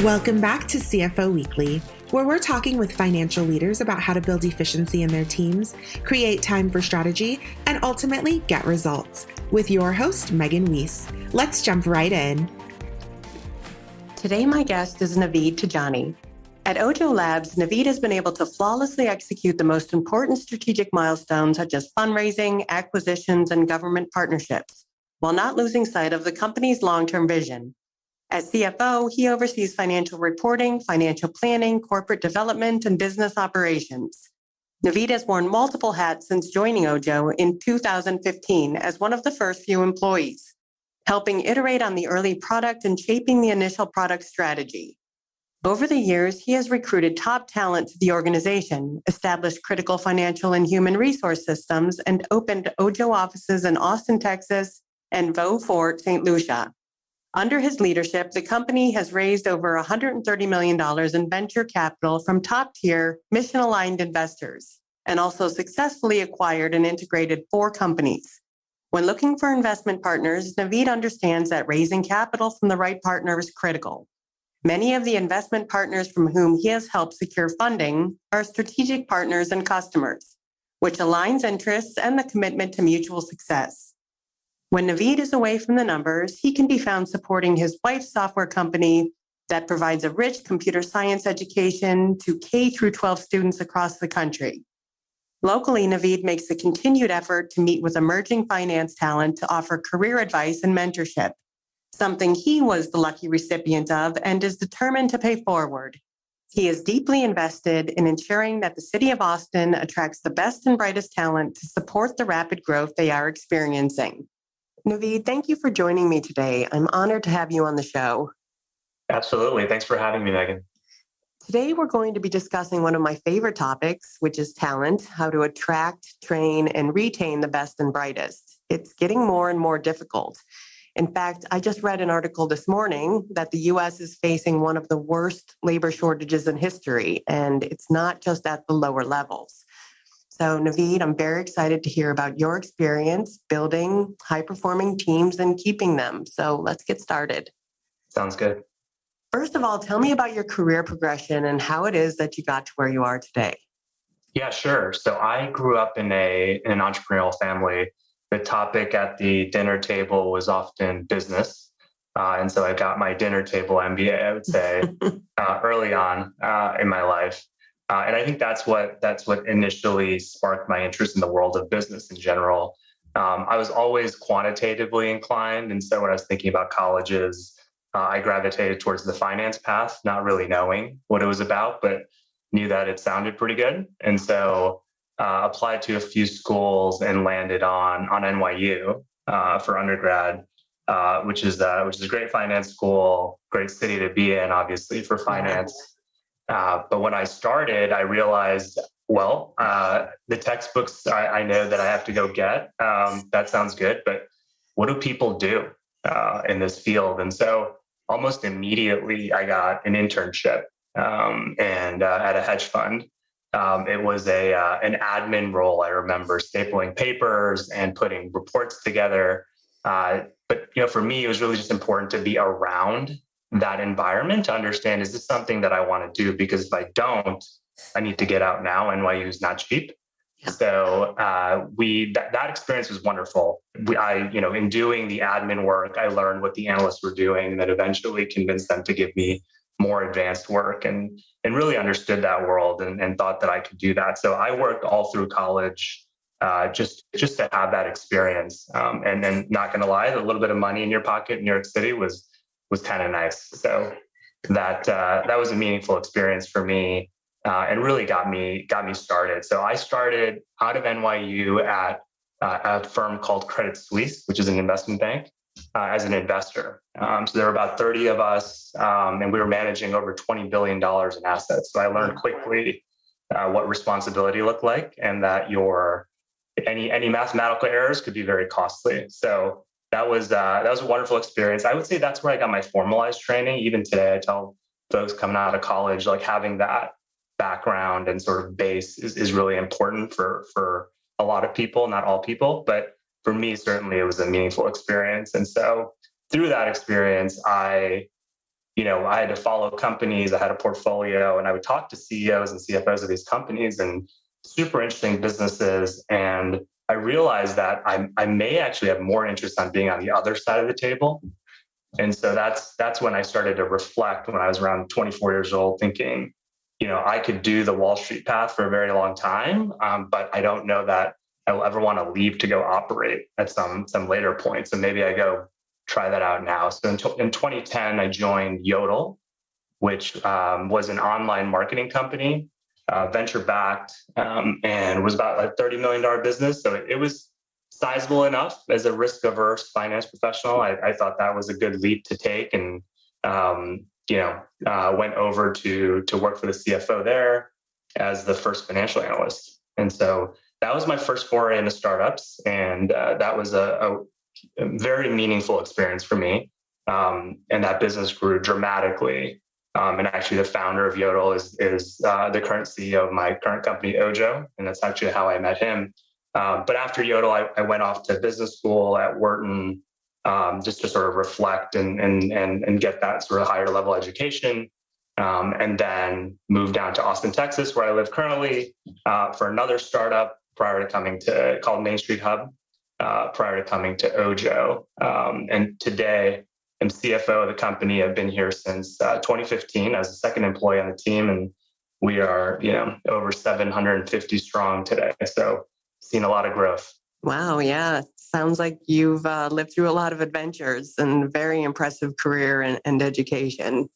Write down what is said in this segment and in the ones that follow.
Welcome back to CFO Weekly, where we're talking with financial leaders about how to build efficiency in their teams, create time for strategy, and ultimately get results. With your host, Megan Weiss. Let's jump right in. Today, my guest is Naveed Tejany. At OJO Labs, Naveed has been able to flawlessly execute the most important strategic milestones such as fundraising, acquisitions, and government partnerships, while not losing sight of the company's long-term vision. As CFO, he oversees financial reporting, financial planning, corporate development, and business operations. Naveed has worn multiple hats since joining OJO in 2015 as one of the first few employees, helping iterate on the early product and shaping the initial product strategy. Over the years, he has recruited top talent to the organization, established critical financial and human resource systems, and opened OJO offices in Austin, Texas, and Vaux Fort, St. Lucia. Under his leadership, the company has raised over $130 million in venture capital from top-tier, mission-aligned investors, and also successfully acquired and integrated 4 companies. When looking for investment partners, Naveed understands that raising capital from the right partner is critical. Many of the investment partners from whom he has helped secure funding are strategic partners and customers, which aligns interests and the commitment to mutual success. When Naveed is away from the numbers, he can be found supporting his wife's software company that provides a rich computer science education to K through 12 students across the country. Locally, Naveed makes a continued effort to meet with emerging finance talent to offer career advice and mentorship, something he was the lucky recipient of and is determined to pay forward. He is deeply invested in ensuring that the city of Austin attracts the best and brightest talent to support the rapid growth they are experiencing. Naveed, thank you for joining me today. I'm honored to have you on the show. Absolutely. Thanks for having me, Megan. Today, we're going to be discussing one of my favorite topics, which is talent, how to attract, train, and retain the best and brightest. It's getting more and more difficult. In fact, I just read an article this morning that the U.S. is facing one of the worst labor shortages in history, and it's not just at the lower levels. So, Naveed, I'm very excited to hear about your experience building high-performing teams and keeping them. So let's get started. Sounds good. First of all, tell me about your career progression and how it is that you got to where you are today. Yeah, sure. So I grew up in an entrepreneurial family. The topic at the dinner table was often business. And so I got my dinner table MBA, I would say, early on in my life. And I think that's what initially sparked my interest in the world of business in general. I was always quantitatively inclined. And so when I was thinking about colleges, I gravitated towards the finance path, not really knowing what it was about, but knew that it sounded pretty good. And so applied to a few schools and landed on NYU for undergrad, which is a great finance school, great city to be in, obviously, for finance. But when I started, I realized, the textbooks I know that I have to go get. That sounds good, but what do people do in this field? And so almost immediately, I got an internship and at a hedge fund. It was an admin role. I remember stapling papers and putting reports together. But for me, it was really just important to be around that environment to understand, is this something that I want to do? Because if I don't, I need to get out now. NYU is not cheap. Yeah. So that experience was wonderful. In doing the admin work, I learned what the analysts were doing, and then eventually convinced them to give me more advanced work and really understood that world and thought that I could do that. So I worked all through college just to have that experience. And then, not going to lie, a little bit of money in your pocket in New York City was kind of nice. So that was a meaningful experience for me and really got me started. So I started out of NYU at a firm called Credit Suisse, which is an investment bank, as an investor. So there were about 30 of us, and we were managing over $20 billion in assets. So I learned quickly what responsibility looked like, and that any mathematical errors could be very costly. So that was a wonderful experience. I would say that's where I got my formalized training. Even today, I tell folks coming out of college, like, having that background and sort of base is really important for a lot of people, not all people, but for me, certainly it was a meaningful experience. And so through that experience, I I had to follow companies. I had a portfolio, and I would talk to CEOs and CFOs of these companies and super interesting businesses. And I realized that I may actually have more interest on being on the other side of the table. And so that's when I started to reflect when I was around 24 years old, thinking, I could do the Wall Street path for a very long time, but I don't know that I will ever want to leave to go operate at some later point. So maybe I go try that out now. So in 2010, I joined Yodel, which was an online marketing company, venture backed, and was about a $30 million business. So it was sizable enough as a risk averse finance professional. I thought that was a good leap to take, and went over to work for the CFO there as the first financial analyst. And so that was my first foray into startups, and that was a very meaningful experience for me. And that business grew dramatically. And actually, the founder of Yodel is the current CEO of my current company, OJO, and that's actually how I met him. But after Yodel, I went off to business school at Wharton, just to sort of reflect and get that sort of higher level education. And then moved down to Austin, Texas, where I live currently, for another startup called Main Street Hub, prior to coming to OJO. And today I'm CFO of the company. I've been here since 2015 as a second employee on the team, and we are, over 750 strong today. So seen a lot of growth. Wow. Yeah. Sounds like you've lived through a lot of adventures and very impressive career and education.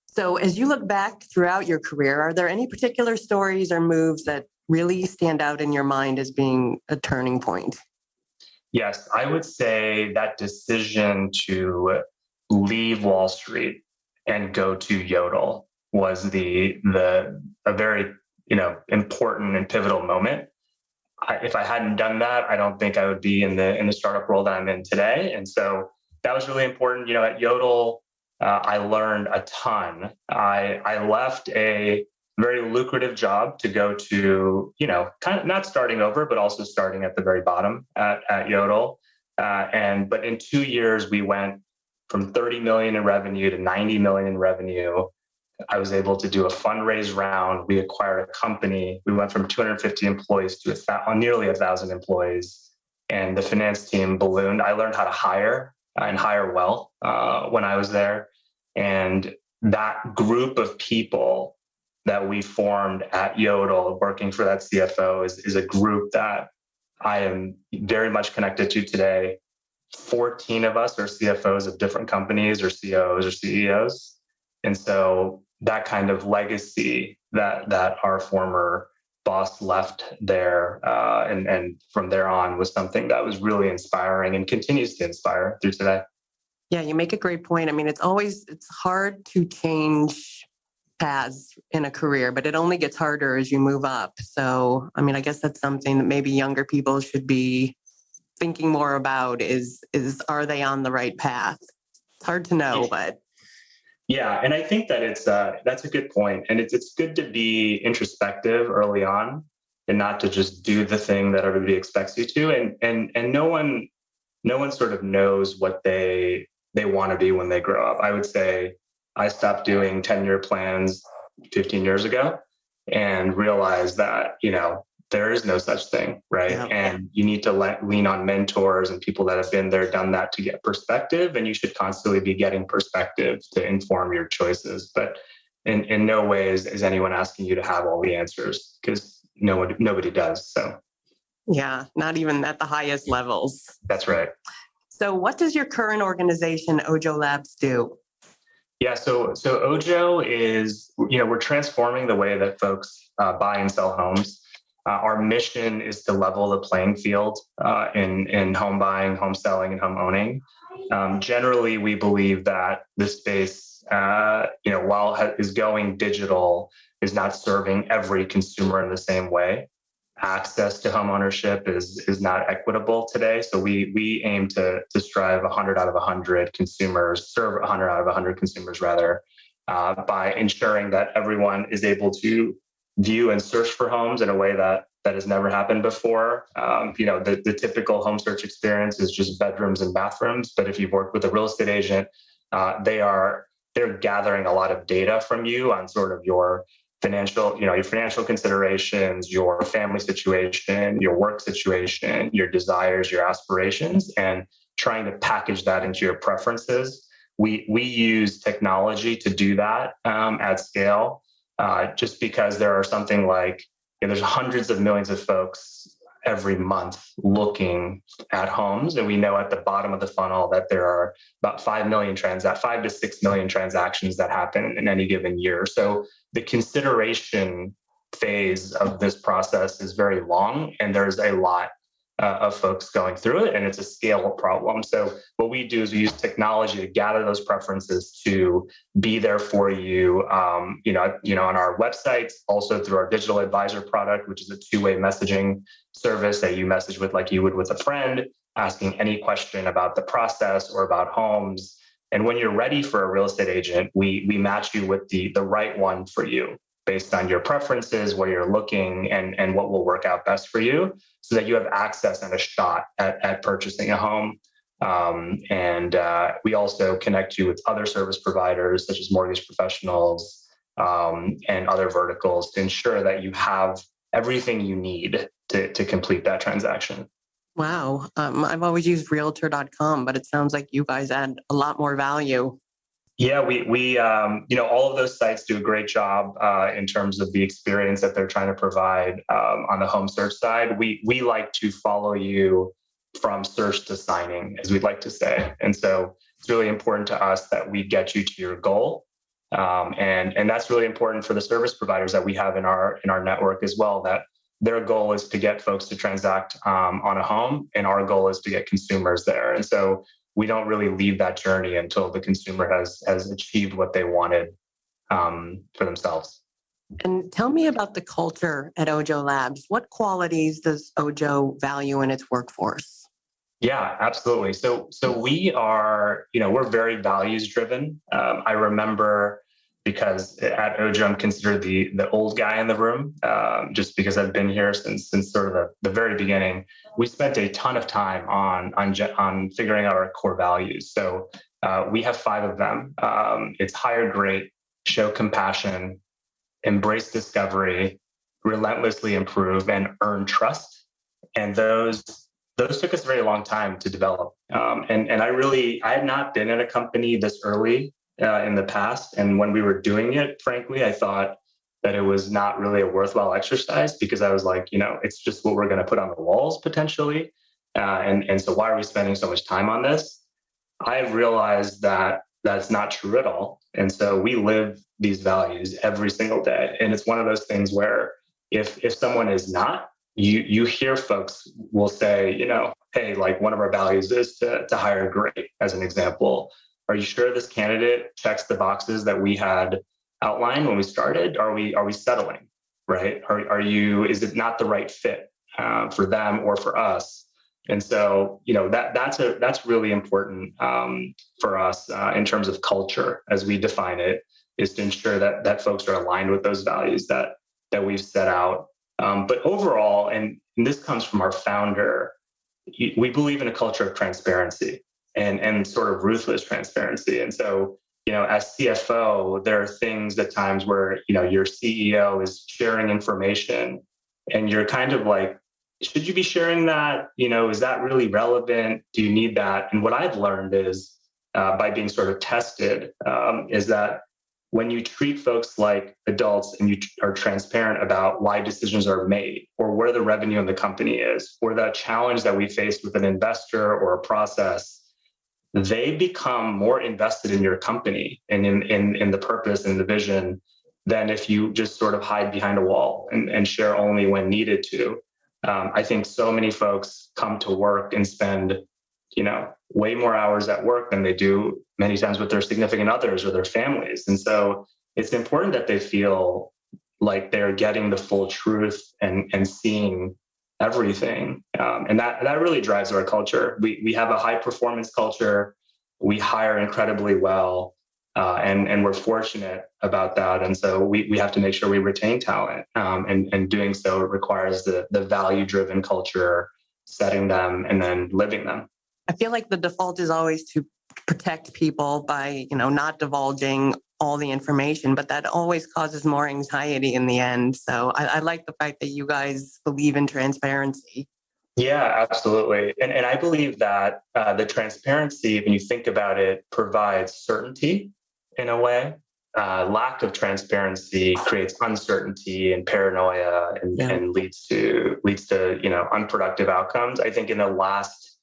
So as you look back throughout your career, are there any particular stories or moves that really stand out in your mind as being a turning point? Yes, I would say that decision to leave Wall Street and go to Yodel was a very important and pivotal moment. If I hadn't done that, I don't think I would be in the startup role that I'm in today. And so that was really important. At Yodel, I learned a ton. I left a very lucrative job to go to, kind of not starting over, but also starting at the very bottom at Yodel. But in 2 years, we went from 30 million in revenue to 90 million in revenue. I was able to do a fundraise round. We acquired a company. We went from 250 employees to nearly 1,000 employees, and the finance team ballooned. I learned how to hire and hire well when I was there. And that group of people that we formed at Yodel, working for that CFO, is a group that I am very much connected to today. 14 of us are CFOs of different companies, or COOs or CEOs. And so that kind of legacy that our former boss left there, and from there on, was something that was really inspiring and continues to inspire through today. Yeah, you make a great point. I mean, it's hard to change paths in a career, but it only gets harder as you move up. So, I mean, I guess that's something that maybe younger people should be thinking more about is are they on the right path? It's hard to know, but. Yeah, and I think that that's a good point. And it's good to be introspective early on and not to just do the thing that everybody expects you to. And no one sort of knows what they want to be when they grow up. I would say I stopped doing 10-year plans 15 years ago and realized that, there is no such thing, right? Yeah. And you need to lean on mentors and people that have been there, done that, to get perspective. And you should constantly be getting perspective to inform your choices. But in no way is anyone asking you to have all the answers, because nobody does. So yeah, not even at the highest levels. That's right. So what does your current organization, OJO Labs, do? Yeah, so OJO is, we're transforming the way that folks buy and sell homes. Our mission is to level the playing field in home buying, home selling, and home owning. Generally, we believe that this space, while is going digital, is not serving every consumer in the same way. Access to home ownership is not equitable today. So we aim to strive 100 out of 100 consumers, serve 100 out of 100 consumers rather, by ensuring that everyone is able to view and search for homes in a way that has never happened before. The typical home search experience is just bedrooms and bathrooms. But if you've worked with a real estate agent, they are they're gathering a lot of data from you on sort of your financial considerations, your family situation, your work situation, your desires, your aspirations, and trying to package that into your preferences. We use technology to do that at scale, just because there are something like, there's hundreds of millions of folks every month looking at homes. And we know at the bottom of the funnel that there are about 5 to 6 million transactions that happen in any given year. So the consideration phase of this process is very long, and there's a lot of folks going through it, and it's a scale problem. So what we do is we use technology to gather those preferences to be there for you, on our websites, also through our digital advisor product, which is a two-way messaging service that you message with like you would with a friend, asking any question about the process or about homes. And when you're ready for a real estate agent, we match you with the right one for you based on your preferences, where you're looking, and what will work out best for you, so that you have access and a shot at purchasing a home. We also connect you with other service providers, such as mortgage professionals and other verticals, to ensure that you have everything you need to complete that transaction. Wow. I've always used realtor.com, but it sounds like you guys add a lot more value. Yeah, we all of those sites do a great job in terms of the experience that they're trying to provide on the home search side. We like to follow you from search to signing, as we'd like to say. And so it's really important to us that we get you to your goal. And that's really important for the service providers that we have in our network as well, that their goal is to get folks to transact on a home, and our goal is to get consumers there. And so we don't really leave that journey until the consumer has achieved what they wanted for themselves. And tell me about the culture at OJO Labs. What qualities does OJO value in its workforce? Yeah, absolutely. So we are, we're very values driven. I remember, because at OJO, I'm considered the old guy in the room, just because I've been here since sort of the very beginning. We spent a ton of time on figuring out our core values. So we have 5 of them. It's hire great, show compassion, embrace discovery, relentlessly improve, and earn trust. And those took us a very long time to develop. And I had not been at a company this early in the past. And when we were doing it, frankly, I thought that it was not really a worthwhile exercise, because I was like, it's just what we're going to put on the walls potentially. And so why are we spending so much time on this? I've realized that that's not true at all. And so we live these values every single day. And it's one of those things where if someone is not, you hear folks will say, hey, like one of our values is to hire great, as an example. Are you sure this candidate checks the boxes that we had outlined when we started? Are we settling, right? Is it not the right fit for them or for us? And so, that's really important for us in terms of culture, as we define it, is to ensure that folks are aligned with those values that we've set out. But overall, and this comes from our founder, we believe in a culture of transparency and sort of ruthless transparency. And so, as CFO, there are things at times where, your CEO is sharing information and you're kind of like, should you be sharing that? Is that really relevant? Do you need that? And what I've learned is, by being sort of tested, is that when you treat folks like adults and you are transparent about why decisions are made, or where the revenue in the company is, or the challenge that we faced with an investor or a process, they become more invested in your company and in the purpose and the vision than if you just sort of hide behind a wall and share only when needed to. I think so many folks come to work and spend, way more hours at work than they do many times with their significant others or their families. And so it's important that they feel like they're getting the full truth and seeing everything. And that really drives our culture. We have a high performance culture. We hire incredibly well. And we're fortunate about that. And so we have to make sure we retain talent. And doing so requires the value-driven culture, setting them and then living them. I feel like the default is always to protect people by, not divulging all the information, but that always causes more anxiety in the end. So I like the fact that you guys believe in transparency. Yeah, absolutely. And I believe that the transparency, when you think about it, provides certainty in a way. Lack of transparency creates uncertainty and paranoia and leads to unproductive outcomes. I think in the last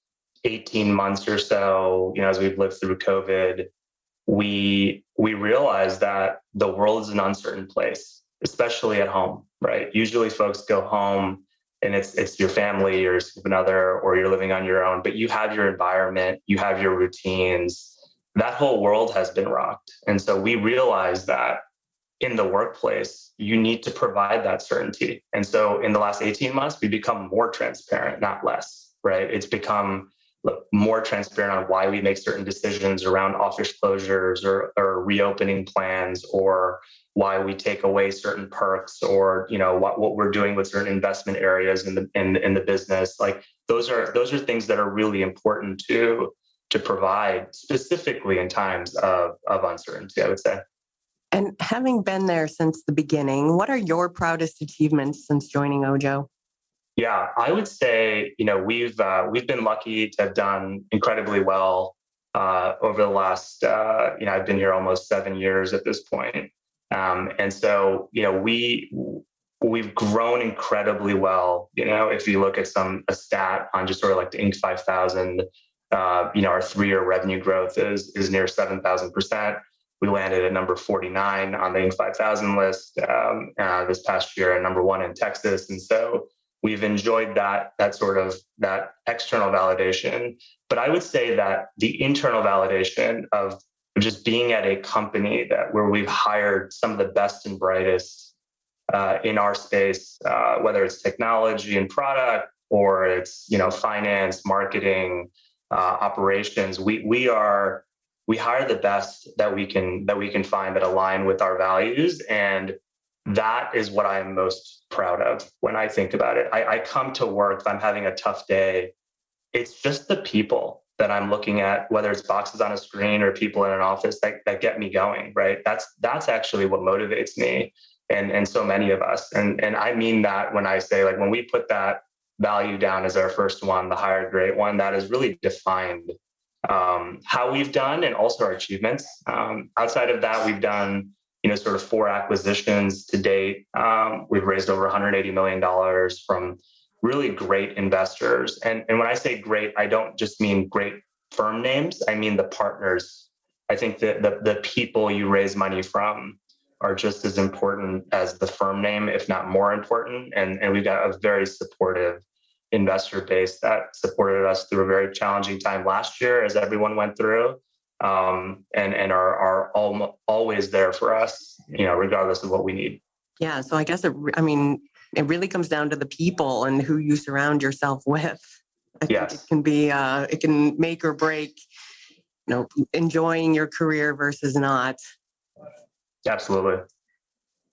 18 months or so, as we've lived through COVID, we realize that the world is an uncertain place, especially at home, right? Usually folks go home and it's your family or another, or you're living on your own, but you have your environment, you have your routines. That whole world has been rocked. And so we realize that in the workplace, you need to provide that certainty. And so in the last 18 months, we become more transparent, not less, right? It's become more transparent on why we make certain decisions around office closures or reopening plans, or why we take away certain perks, or what we're doing with certain investment areas in the business. Like those are things that are really important to provide, specifically in times of uncertainty, I would say. And having been there since the beginning, what are your proudest achievements since joining OJO? Yeah, I would say, we've been lucky to have done incredibly well over the last, I've been here almost 7 years at this point. And so, we've grown incredibly well. If you look at a stat on just sort of like the Inc. 5000, our 3-year revenue growth is near 7,000%. We landed at number 49 on the Inc. 5000 list this past year, and number 1 in Texas. And so we've enjoyed that external validation. But I would say that the internal validation of just being at a company where we've hired some of the best and brightest in our space, whether it's technology and product, or it's finance, marketing, operations. We hire the best that we can find that align with our values, and that is what I'm most proud of when I think about it. I come to work, if I'm having a tough day, it's just the people that I'm looking at, whether it's boxes on a screen or people in an office that get me going, right? That's actually what motivates me and so many of us. And I mean that when I say, like, when we put that value down as our first one, the hire great one, that has really defined how we've done and also our achievements. Outside of that, we've done sort of 4 acquisitions to date. We've raised over $180 million from really great investors. And when I say great, I don't just mean great firm names. I mean the partners. I think that the people you raise money from are just as important as the firm name, if not more important. And we've got a very supportive investor base that supported us through a very challenging time last year, as everyone went through. And are always there for us, regardless of what we need. Yeah. So I guess it really comes down to the people and who you surround yourself with. I think it can be, it can make or break, enjoying your career versus not. Absolutely.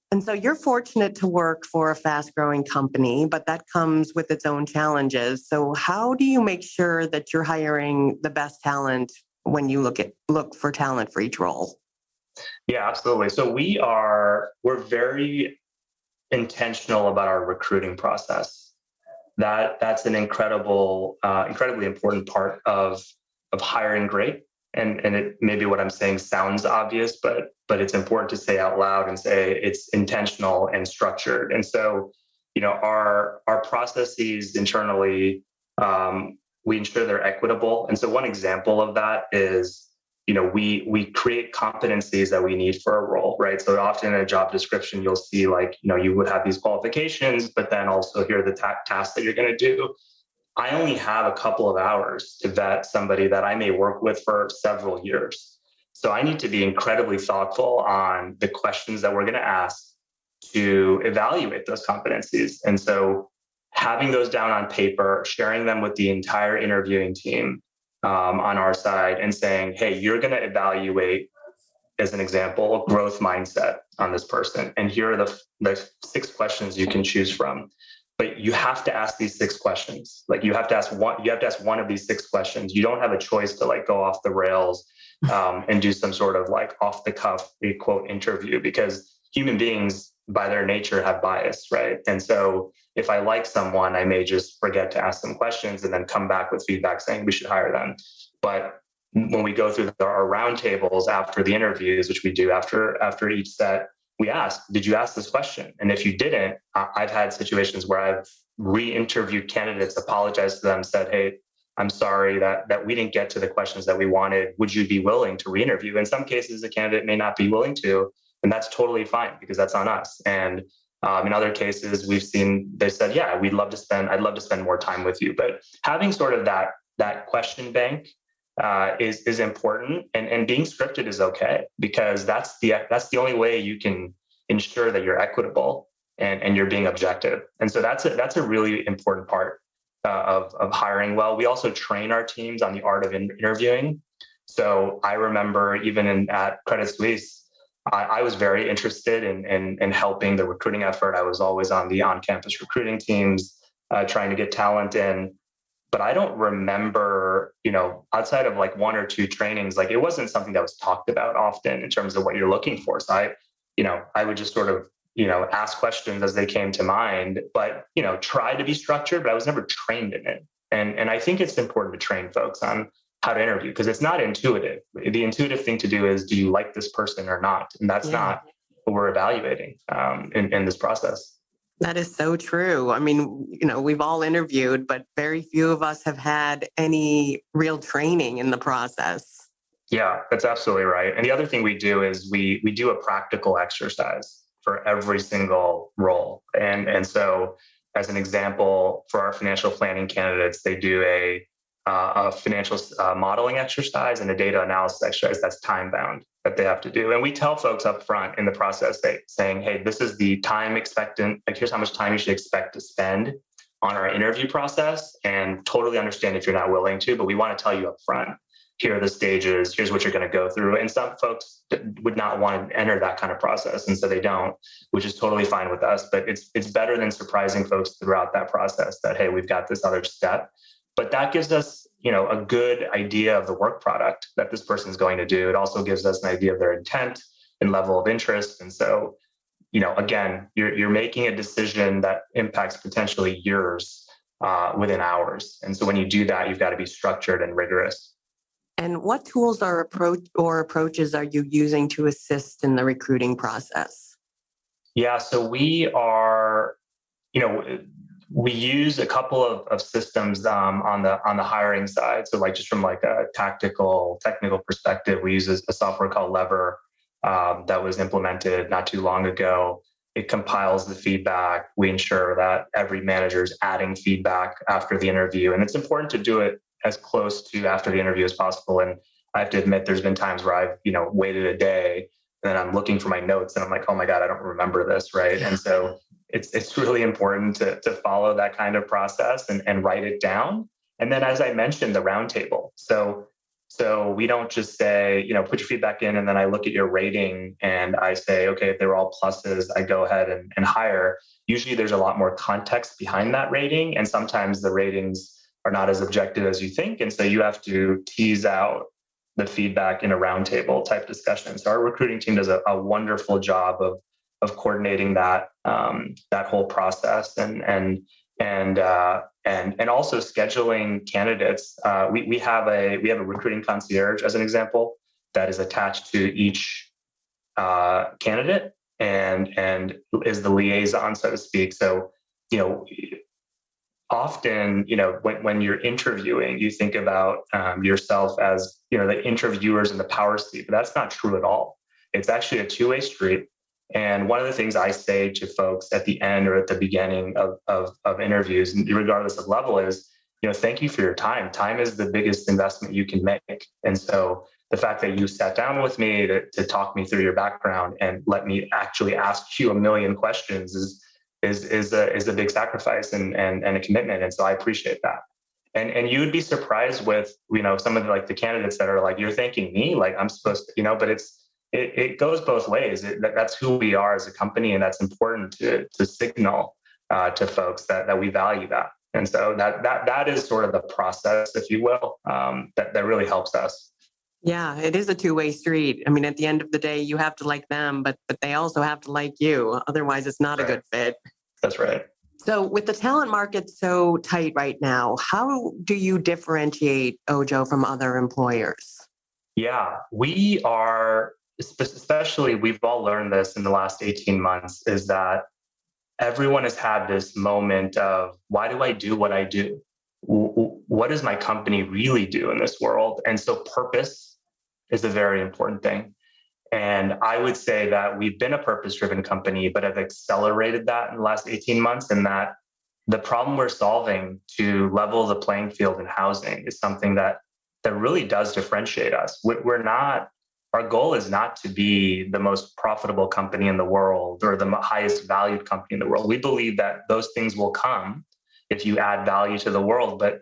And so you're fortunate to work for a fast-growing company, but that comes with its own challenges. So how do you make sure that you're hiring the best talent when you look for talent for each role? Yeah, absolutely. So we're very intentional about our recruiting process. That's an incredibly important part of hiring great. And it maybe what I'm saying sounds obvious, but it's important to say out loud and say it's intentional and structured. And so, our processes internally, we ensure they're equitable. And so one example of that is, we create competencies that we need for a role, right? So often in a job description, you'll see you would have these qualifications, but then also here are the tasks that you're going to do. I only have a couple of hours to vet somebody that I may work with for several years. So I need to be incredibly thoughtful on the questions that we're going to ask to evaluate those competencies. And so having those down on paper, sharing them with the entire interviewing team on our side, and saying, hey, you're going to evaluate, as an example, growth mindset on this person. And here are the 6 questions you can choose from. but you have to ask these 6 questions. Like you have to ask one of these 6 questions. You don't have a choice to like go off the rails and do some sort of like off the cuff quote interview, because human beings by their nature have bias, right? And so if I like someone, I may just forget to ask them questions and then come back with feedback saying we should hire them. But when we go through our roundtables after the interviews, which we do after each set, we ask, did you ask this question? And if you didn't, I've had situations where I've re-interviewed candidates, apologized to them, said, hey, I'm sorry that we didn't get to the questions that we wanted. Would you be willing to re-interview? In some cases, a candidate may not be willing to, and that's totally fine because that's on us. And in other cases, we've seen they said, yeah, I'd love to spend more time with you. But having sort of that question bank is important, and being scripted is okay, because that's the only way you can ensure that you're equitable and you're being objective. And so that's a really important part of hiring well. We also train our teams on the art of interviewing. So I remember even at Credit Suisse, I was very interested in helping the recruiting effort. I was always on the on-campus recruiting teams, trying to get talent in. But I don't remember, outside of like 1 or 2 trainings, like it wasn't something that was talked about often in terms of what you're looking for. So I would just sort of, ask questions as they came to mind, but, try to be structured, but I was never trained in it. And I think it's important to train folks on how to interview, because it's not intuitive. The intuitive thing to do is, do you like this person or not? And that's not what we're evaluating in this process. That is so true. I mean, we've all interviewed, but very few of us have had any real training in the process. Yeah, that's absolutely right. And the other thing we do is we do a practical exercise for every single role. And so as an example, for our financial planning candidates, they do a financial modeling exercise and a data analysis exercise that's time bound that they have to do. And we tell folks up front in the process, saying, hey, this is the time expectant, like here's how much time you should expect to spend on our interview process, and totally understand if you're not willing to, but we want to tell you up front, here are the stages, here's what you're going to go through. And some folks would not want to enter that kind of process, and so they don't, which is totally fine with us. But it's better than surprising folks throughout that process that, hey, we've got this other step. But that gives us, a good idea of the work product that this person is going to do. It also gives us an idea of their intent and level of interest. And so, again, you're making a decision that impacts potentially years within hours. And so when you do that, you've got to be structured and rigorous. And what tools or approaches are you using to assist in the recruiting process? Yeah, so we are, we use a couple of systems on the hiring side. So like just from like a technical perspective, we use a software called Lever that was implemented not too long ago. It compiles the feedback. We ensure that every manager is adding feedback after the interview. And it's important to do it as close to after the interview as possible. And I have to admit, there's been times where I've, waited a day and then I'm looking for my notes and I'm like, oh my God, I don't remember this, right? And so it's really important to follow that kind of process and write it down. And then, as I mentioned, the roundtable. So we don't just say, put your feedback in, and then I look at your rating and I say, okay, if they're all pluses, I go ahead and hire. Usually there's a lot more context behind that rating. And sometimes the ratings are not as objective as you think. And so you have to tease out the feedback in a roundtable type discussion. So our recruiting team does a wonderful job of coordinating that whole process and also scheduling candidates. We have a recruiting concierge, as an example, that is attached to each candidate and is the liaison, so to speak. So often, when you're interviewing, you think about yourself as the interviewers in the power seat, but that's not true at all. It's actually a two-way street. And one of the things I say to folks at the end or at the beginning of interviews, regardless of level, is, thank you for your time. Time is the biggest investment you can make. And so the fact that you sat down with me to talk me through your background and let me actually ask you a million questions is a big sacrifice and a commitment. And so I appreciate that. And you would be surprised with, some of the candidates that are like, you're thanking me, like I'm supposed to, but it goes both ways. That's who we are as a company. And that's important to signal to folks that we value that. And so that is sort of the process, if you will, that really helps us. Yeah, it is a two-way street. I mean, at the end of the day, you have to like them, but they also have to like you. Otherwise, it's not a good fit. That's right. So with the talent market so tight right now, how do you differentiate Oojo from other employers? Yeah, we are, especially, we've all learned this in the last 18 months, is that everyone has had this moment of, why do I do what I do? What does my company really do in this world? And so purpose is a very important thing. And I would say that we've been a purpose-driven company, but have accelerated that in the last 18 months, and that the problem we're solving to level the playing field in housing is something that really does differentiate us. We're not, our goal is not to be the most profitable company in the world or the highest valued company in the world. We believe that those things will come if you add value to the world, but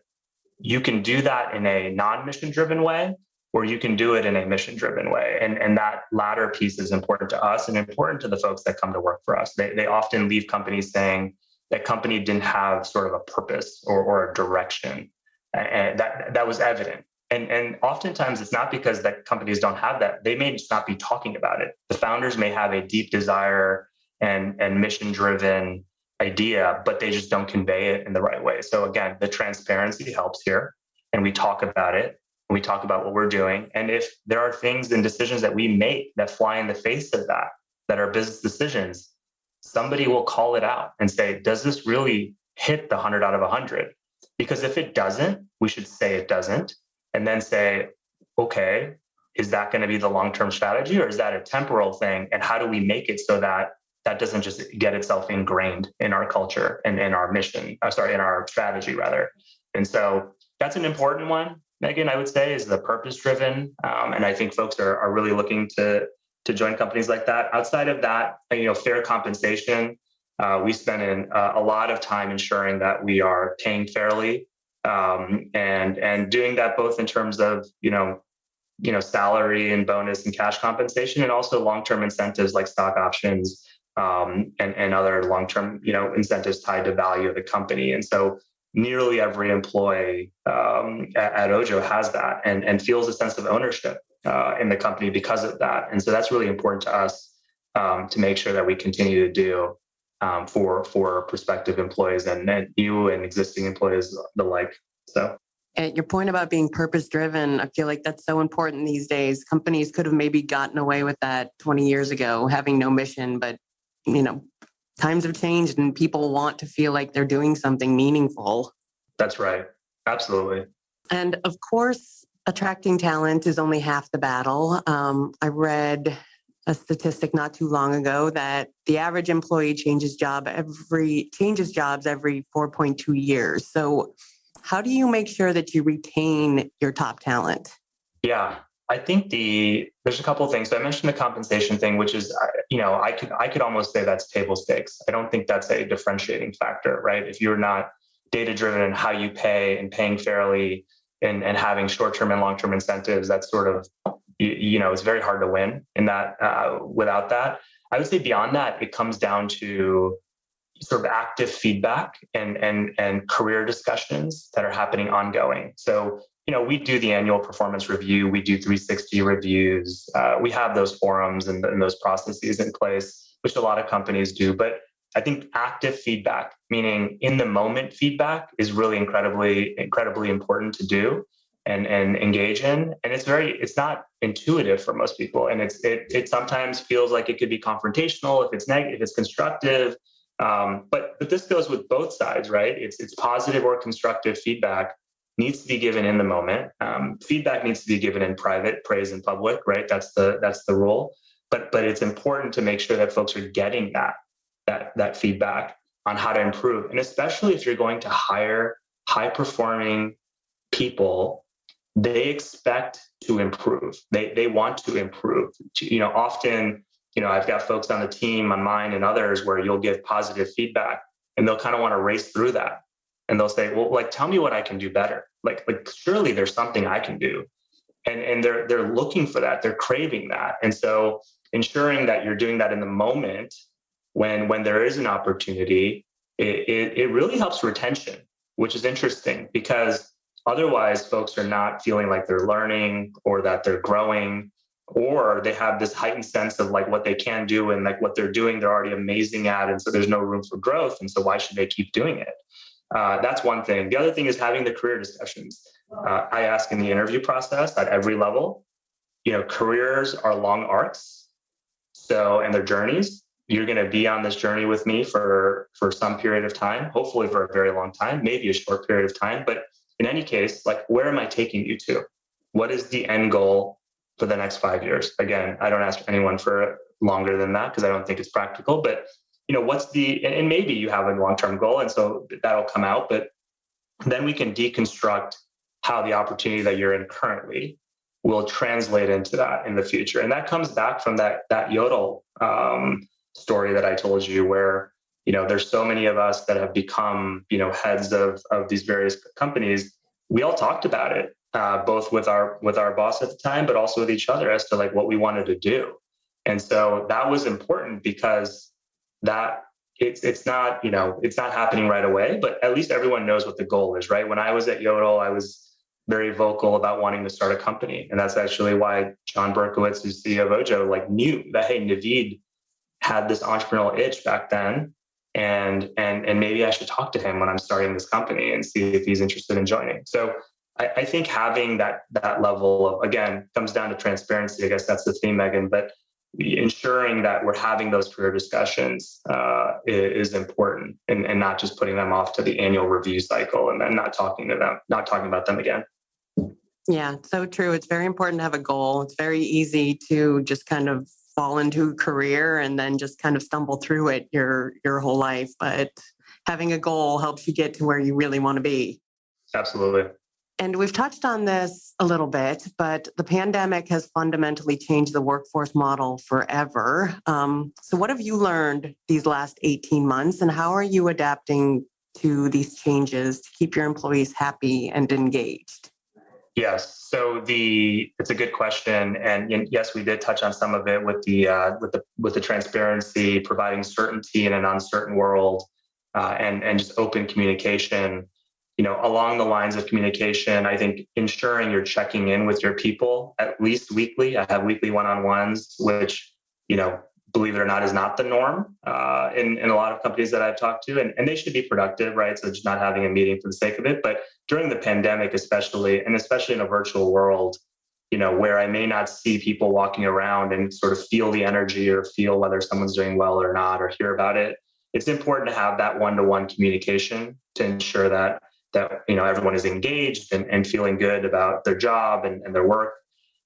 you can do that in a non-mission driven way, or you can do it in a mission driven way. And that latter piece is important to us and important to the folks that come to work for us. They often leave companies saying that company didn't have sort of a purpose or a direction. And that was evident. And oftentimes it's not because that companies don't have that. They may just not be talking about it. The founders may have a deep desire and mission-driven idea, but they just don't convey it in the right way. So again, the transparency helps here, and we talk about it. And we talk about what we're doing. And if there are things and decisions that we make that fly in the face of that are business decisions, somebody will call it out and say, does this really hit the 100 out of 100? Because if it doesn't, we should say it doesn't. And then say, okay, is that going to be the long-term strategy, or is that a temporal thing? And how do we make it so that that doesn't just get itself ingrained in our culture and in our mission, in our strategy rather. And so that's an important one, Megan, I would say, is the purpose-driven. And I think folks are really looking to join companies like that. Outside of that, fair compensation. We spend a lot of time ensuring that we are paying fairly, and doing that both in terms of salary and bonus and cash compensation, and also long-term incentives like stock options, and other long-term incentives tied to value of the company. And so nearly every employee at Oojo has that and feels a sense of ownership in the company because of that. And so that's really important to us, to make sure that we continue to do for prospective employees and new and existing employees the like. So. And your point about being purpose-driven, I feel like that's so important these days. Companies could have maybe gotten away with that 20 years ago, having no mission, but times have changed and people want to feel like they're doing something meaningful. That's right. Absolutely. And of course, attracting talent is only half the battle. I read a statistic not too long ago that the average employee changes jobs every 4.2 years. So how do you make sure that you retain your top talent? Yeah, I think there's a couple of things. So I mentioned the compensation thing, which is, I could almost say that's table stakes. I don't think that's a differentiating factor, right? If you're not data-driven in how you pay and paying fairly and having short-term and long-term incentives, that's sort of, it's very hard to win in that, without that. I would say beyond that, it comes down to sort of active feedback and career discussions that are happening ongoing. So, we do the annual performance review, we do 360 reviews, we have those forums and those processes in place, which a lot of companies do. But I think active feedback, meaning in the moment feedback, is really incredibly important to do and engage in. And it's not intuitive for most people. And it sometimes feels like it could be confrontational if it's negative, if it's constructive. But this goes with both sides, right? It's positive or constructive feedback needs to be given in the moment. Feedback needs to be given in private, praise in public, right? That's the rule. But it's important to make sure that folks are getting that feedback on how to improve. And especially if you're going to hire high performing people, they expect to improve. They want to improve. Often, I've got folks on the team, on mine and others, where you'll give positive feedback and they'll kind of want to race through that. And they'll say, well, tell me what I can do better. Like surely there's something I can do. And they're looking for that. They're craving that. And so ensuring that you're doing that in the moment when there is an opportunity, it really helps retention, which is interesting because otherwise folks are not feeling like they're learning or that they're growing, or they have this heightened sense of like what they can do and like what they're doing, they're already amazing at. And so there's no room for growth. And so why should they keep doing it? That's one thing. The other thing is having the career discussions. I ask in the interview process at every level, careers are long arcs. So, and their journeys, you're going to be on this journey with me for some period of time, hopefully for a very long time, maybe a short period of time. But in any case, like, where am I taking you to? What is the end goal for the next 5 years? Again, I don't ask anyone for longer than that because I don't think it's practical, but what's and maybe you have a long-term goal. And so that'll come out, but then we can deconstruct how the opportunity that you're in currently will translate into that in the future. And that comes back from that Yodel story that I told you, where, there's so many of us that have become, heads of these various companies. We all talked about it, both with our boss at the time, but also with each other as to like what we wanted to do. And so that was important because that it's not, it's not happening right away, but at least everyone knows what the goal is, right? When I was at Yodel, I was very vocal about wanting to start a company. And that's actually why John Berkowitz, who's CEO of OJO, like knew that, hey, Naveed had this entrepreneurial itch back then. And maybe I should talk to him when I'm starting this company and see if he's interested in joining. So I think having that level of, again, comes down to transparency. I guess that's the theme, Megan, but ensuring that we're having those career discussions is important, and not just putting them off to the annual review cycle and then not talking about them again. Yeah, so true. It's very important to have a goal. It's very easy to just kind of fall into a career and then just kind of stumble through it your whole life. But having a goal helps you get to where you really want to be. Absolutely. And we've touched on this a little bit, but the pandemic has fundamentally changed the workforce model forever. So what have you learned these last 18 months, and how are you adapting to these changes to keep your employees happy and engaged? Yes. So it's a good question. And yes, we did touch on some of it with the transparency, providing certainty in an uncertain world, and just open communication. Along the lines of communication, I think ensuring you're checking in with your people at least weekly. I have weekly one-on-ones, which, believe it or not, is not the norm in a lot of companies that I've talked to, and they should be productive, right? So just not having a meeting for the sake of it. But during the pandemic, especially in a virtual world, where I may not see people walking around and sort of feel the energy or feel whether someone's doing well or not, or hear about it, it's important to have that one-to-one communication to ensure that everyone is engaged and feeling good about their job and their work.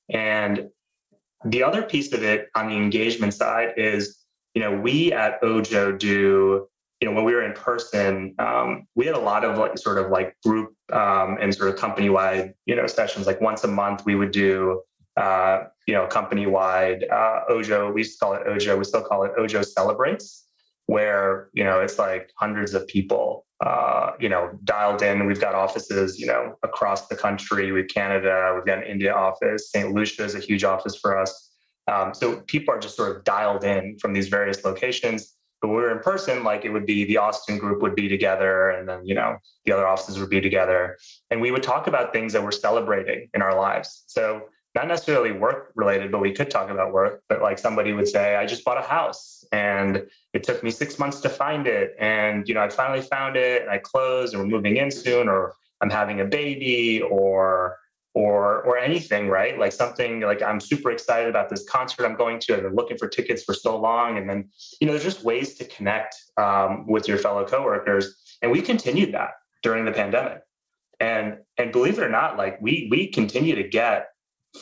And the other piece of it on the engagement side is, we at OJO do, when we were in person, we had a lot of group and sort of company-wide, sessions. Like once a month, we would do, company-wide OJO. We used to call it OJO. We still call it OJO Celebrates, where, it's like hundreds of people, dialed in. We've got offices, across the country. We've Canada, we've got an India office. St. Lucia is a huge office for us. So people are just sort of dialed in from these various locations. But when we were in person, like it would be the Austin group would be together, and then, the other offices would be together. And we would talk about things that we're celebrating in our lives. So not necessarily work related, but we could talk about work. But like somebody would say, I just bought a house and it took me 6 months to find it. And, I finally found it and I closed and we're moving in soon, or I'm having a baby, or anything, right? Like something like I'm super excited about this concert I'm going to. I've been looking for tickets for so long. And then, there's just ways to connect with your fellow coworkers. And we continued that during the pandemic. And believe it or not, like we continue to get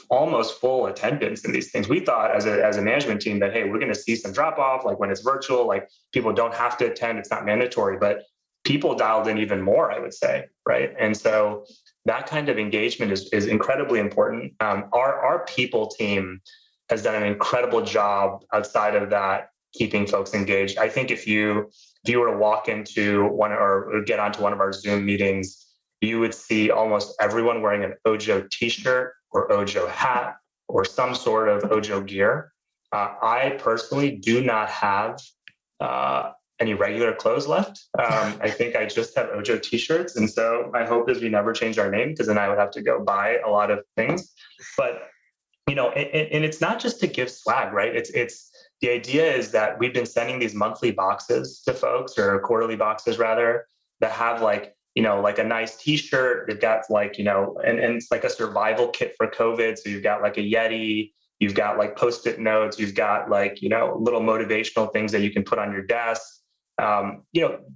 almost full attendance in these things. We thought as a management team that, hey, we're going to see some drop off, like when it's virtual, like people don't have to attend, it's not mandatory, but people dialed in even more, I would say, right? And so that kind of engagement is incredibly important. Our people team has done an incredible job outside of that, keeping folks engaged. I think if you were to walk into one or get onto one of our Zoom meetings, you would see almost everyone wearing an OJO t-shirt or OJO hat or some sort of OJO gear. I personally do not have any regular clothes left. I think I just have OJO t-shirts. And so my hope is we never change our name, because then I would have to go buy a lot of things. But, and it's not just to give swag, right? It's the idea is that we've been sending these monthly boxes to folks, or quarterly boxes rather, that have like a nice t-shirt. They've got like, and it's like a survival kit for COVID. So you've got like a Yeti, you've got like Post-it notes, you've got like, little motivational things that you can put on your desk.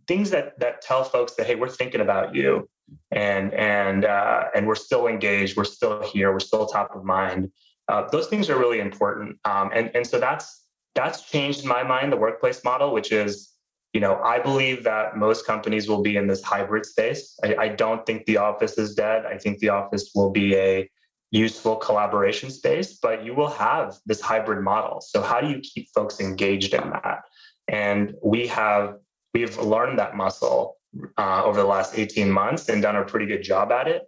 Things that tell folks that, hey, we're thinking about you, and we're still engaged, we're still here, we're still top of mind. Those things are really important. And so that's changed in my mind, the workplace model, which is, I believe that most companies will be in this hybrid space. I don't think the office is dead. I think the office will be a useful collaboration space, but you will have this hybrid model. So how do you keep folks engaged in that? And we've learned that muscle over the last 18 months and done a pretty good job at it.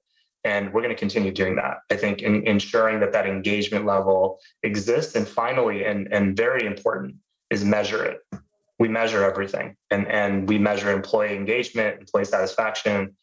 And we're going to continue doing that. I think in ensuring that engagement level exists. And finally, and very important, is measure it. We measure everything, and we measure employee engagement, employee satisfaction.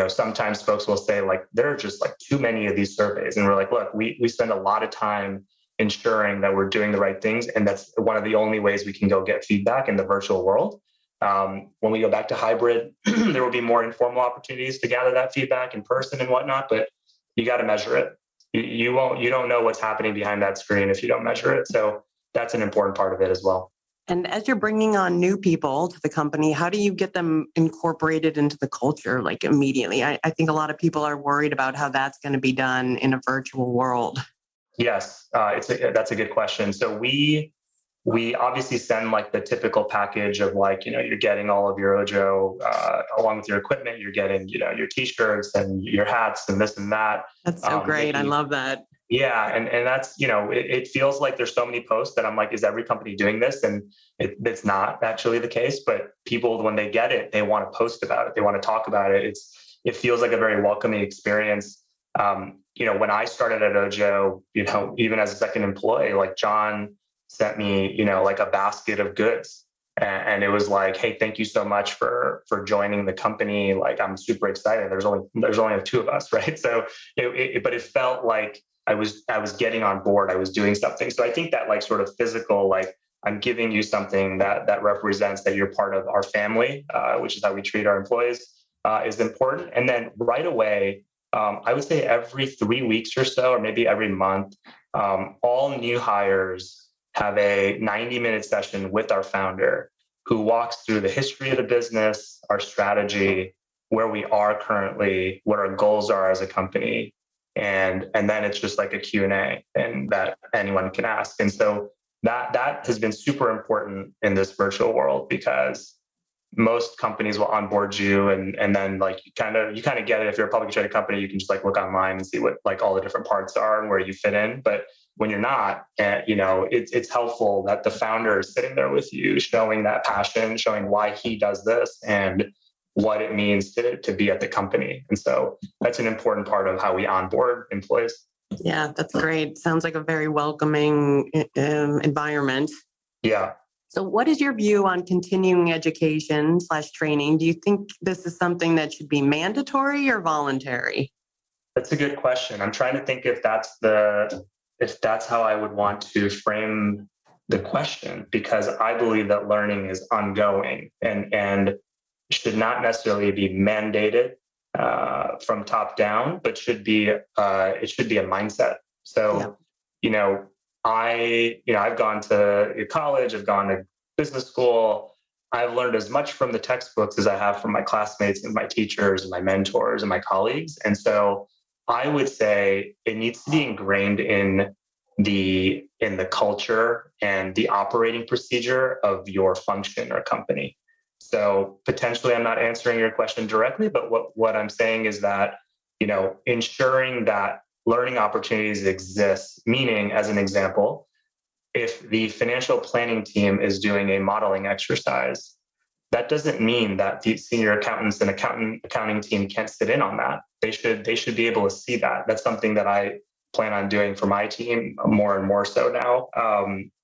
Sometimes folks will say like, there are just like too many of these surveys. And we're like, look, we spend a lot of time ensuring that we're doing the right things. And that's one of the only ways we can go get feedback in the virtual world. When we go back to hybrid, there will be more informal opportunities to gather that feedback in person and whatnot, but you got to measure it. You don't know what's happening behind that screen if you don't measure it. So that's an important part of it as well. And as you're bringing on new people to the company, how do you get them incorporated into the culture like immediately? I think a lot of people are worried about how that's going to be done in a virtual world. Yes, that's a good question. So we obviously send like the typical package of like, you're getting all of your OJO along with your equipment. You're getting, your t-shirts and your hats and this and that. That's so great. I love that. Yeah. And that's, it feels like there's so many posts that I'm like, is every company doing this? And it's not actually the case, but people, when they get it, they want to post about it. They want to talk about it. It feels like a very welcoming experience. When I started at OJO, even as a second employee, like John sent me, like a basket of goods. And it was like, hey, thank you so much for joining the company. Like, I'm super excited. There's only two of us, right? So, but it felt like I was getting on board. I was doing something. So I think that like sort of physical, like I'm giving you something that represents that you're part of our family, which is how we treat our employees, is important. And then right away, I would say every 3 weeks or so, or maybe every month, all new hires have a 90-minute session with our founder, who walks through the history of the business, our strategy, where we are currently, what our goals are as a company. And then it's just like a Q&A and that anyone can ask. And so that has been super important in this virtual world, because most companies will onboard you and then like you kind of get it. If you're a publicly traded company, you can just like look online and see what like all the different parts are and where you fit in. But when you're not, it's helpful that the founder is sitting there with you, showing that passion, showing why he does this and what it means to be at the company. And so that's an important part of how we onboard employees. Yeah, that's great. Sounds like a very welcoming environment. Yeah. So what is your view on continuing education / training? Do you think this is something that should be mandatory or voluntary? That's a good question. I'm trying to think if that's how I would want to frame the question, because I believe that learning is ongoing and should not necessarily be mandated from top down, but it should be a mindset. So, yeah. I've gone to college, I've gone to business school. I've learned as much from the textbooks as I have from my classmates and my teachers and my mentors and my colleagues. And so I would say it needs to be ingrained in the culture and the operating procedure of your function or company. So potentially I'm not answering your question directly, but what I'm saying is that, ensuring that learning opportunities exist, meaning, as an example, if the financial planning team is doing a modeling exercise, that doesn't mean that the senior accountants and accounting team can't sit in on that. They should be able to see that. That's something that I plan on doing for my team more and more so now,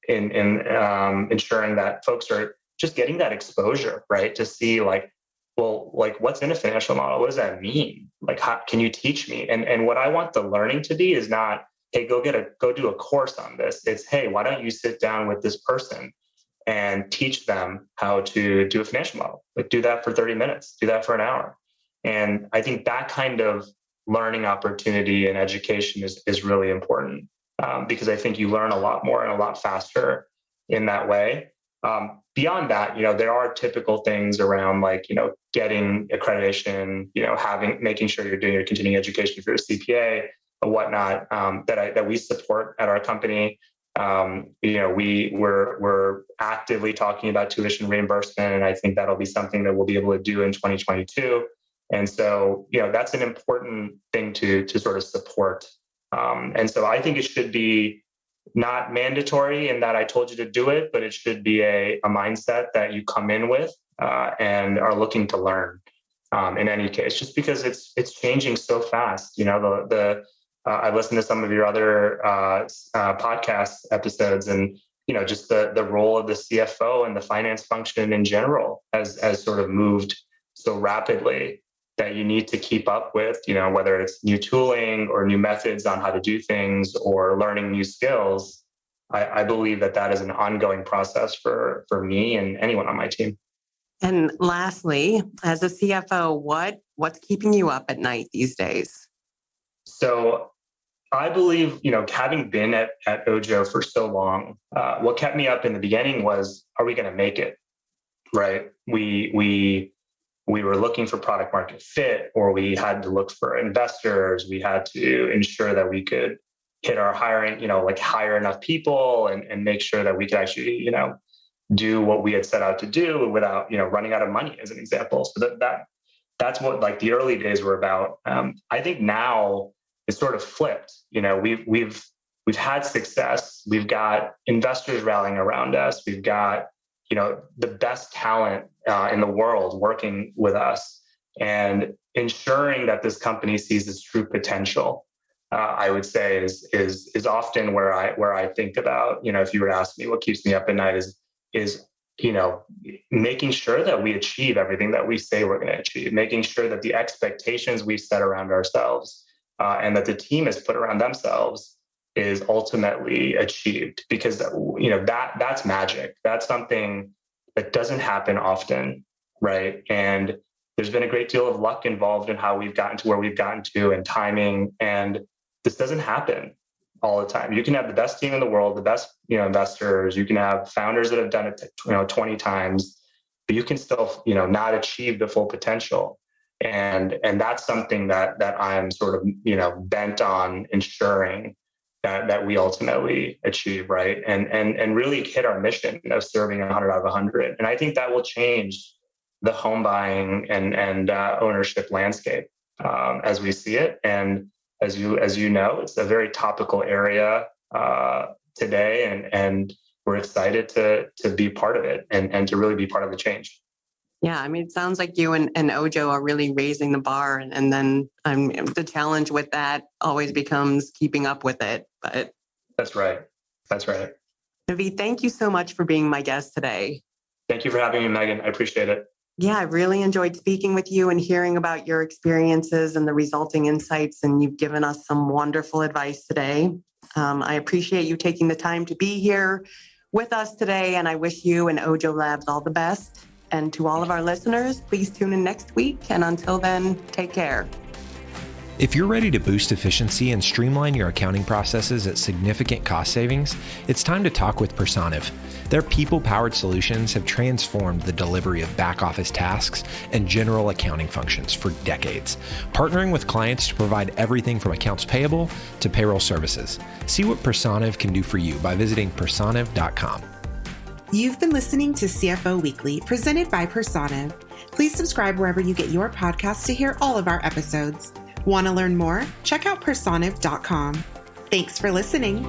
in ensuring that folks are just getting that exposure, right? To see like, well, like what's in a financial model? What does that mean? Like, how can you teach me? And what I want the learning to be is not, hey, go do a course on this. It's, hey, why don't you sit down with this person and teach them how to do a financial model? Like do that for 30 minutes, do that for an hour. And I think that kind of learning opportunity and education is really important, because I think you learn a lot more and a lot faster in that way. Beyond that, there are typical things around like, getting accreditation, making sure you're doing your continuing education for your CPA and whatnot, that we support at our company. We're actively talking about tuition reimbursement, and I think that'll be something that we'll be able to do in 2022. And so, that's an important thing to sort of support. And so I think it should be not mandatory in that I told you to do it, but it should be a mindset that you come in with and are looking to learn in any case, just because it's changing so fast. I listened to some of your other podcast episodes, and just the role of the CFO and the finance function in general has sort of moved so rapidly that you need to keep up with, whether it's new tooling or new methods on how to do things or learning new skills. I believe that is an ongoing process for me and anyone on my team. And lastly, as a CFO, what's keeping you up at night these days? So I believe, having been at OJO for so long, what kept me up in the beginning was, are we going to make it? Right? We were looking for product market fit, or we had to look for investors. We had to ensure that we could hit our hiring, hire enough people and make sure that we could actually, do what we had set out to do without, running out of money, as an example. So that's what like the early days were about. I think now it's sort of flipped. We've had success. We've got investors rallying around us. We've got the best talent in the world working with us, and ensuring that this company sees its true potential. I would say is often where I think about. If you were to ask me what keeps me up at night is making sure that we achieve everything that we say we're going to achieve, making sure that the expectations we set around ourselves and that the team has put around themselves is ultimately achieved, because that's magic. That's something that doesn't happen often, right? And there's been a great deal of luck involved in how we've gotten to where we've gotten to, and timing. And this doesn't happen all the time. You can have the best team in the world, the best investors. You can have founders that have done it 20 times, but you can still not achieve the full potential. And that's something that I'm sort of bent on ensuring that we ultimately achieve, right? And really hit our mission of serving 100 out of 100. And I think that will change the home buying and ownership landscape as we see it. And as you know, it's a very topical area today, and we're excited to be part of it and to really be part of the change. Yeah, I mean, it sounds like you and OJO are really raising the bar, and then the challenge with that always becomes keeping up with it. But That's right. Naveed, thank you so much for being my guest today. Thank you for having me, Megan. I appreciate it. Yeah, I really enjoyed speaking with you and hearing about your experiences and the resulting insights, and you've given us some wonderful advice today. I appreciate you taking the time to be here with us today, and I wish you and OJO Labs all the best. And to all of our listeners, please tune in next week. And until then, take care. If you're ready to boost efficiency and streamline your accounting processes at significant cost savings, it's time to talk with Personiv. Their people-powered solutions have transformed the delivery of back-office tasks and general accounting functions for decades, partnering with clients to provide everything from accounts payable to payroll services. See what Personiv can do for you by visiting personiv.com. You've been listening to CFO Weekly, presented by Personiv. Please subscribe wherever you get your podcasts to hear all of our episodes. Want to learn more? Check out personiv.com. Thanks for listening.